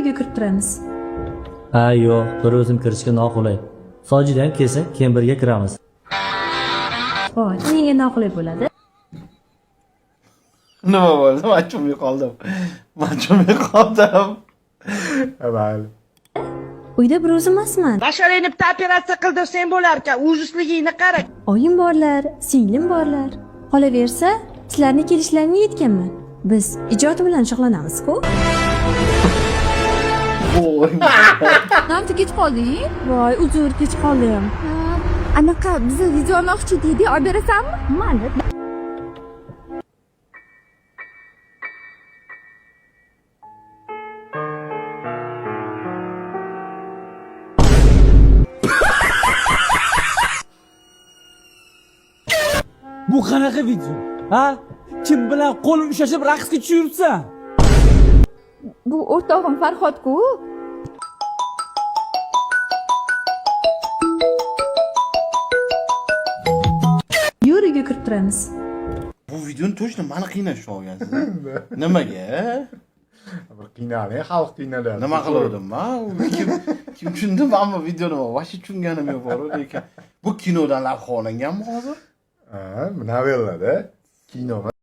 uyga kirib turamiz. Ha, yo'q, bir o'zim kirishga noqulay. Sojida ham kelsa, keyin birga kiramiz. Voy, menga noqulay bo'ladi. Nima bo'ldi? Men cho'mib qoldim. Mayli. Uyda bir o'zim emasman. Basharangni bitta operatsiya qildirsang bo'lar ekan. Ujusligingni qara. Oyim borlar, singlim borlar. Qolaversa, sizlarning kelishlaringga yetganman. Biz ijod bilan shug'ullanamiz-ku. Namcha kech qolding? Voy, uzr, kech qoldim. Anaqa bizni video olmoqchi deydi, olib berasanmi? Mayli. Bu qanaqa video? Ha? Kim bilan qo'lim ushlashib raqsga tushiribsan? Bu o'rtog'im Farhod-ku. Yur, uyga kirib turamiz. Bu videoni точно meni qiynashga olgansiz. Nimaga? Bir qiynalay, xalq qiynaladi. Nima qildim men? Kim tushundim, ammo videoni vaqti tushunganim yo'q bor, lekin bu kinodan lavha olinganmi hozir? Ha, novellada kino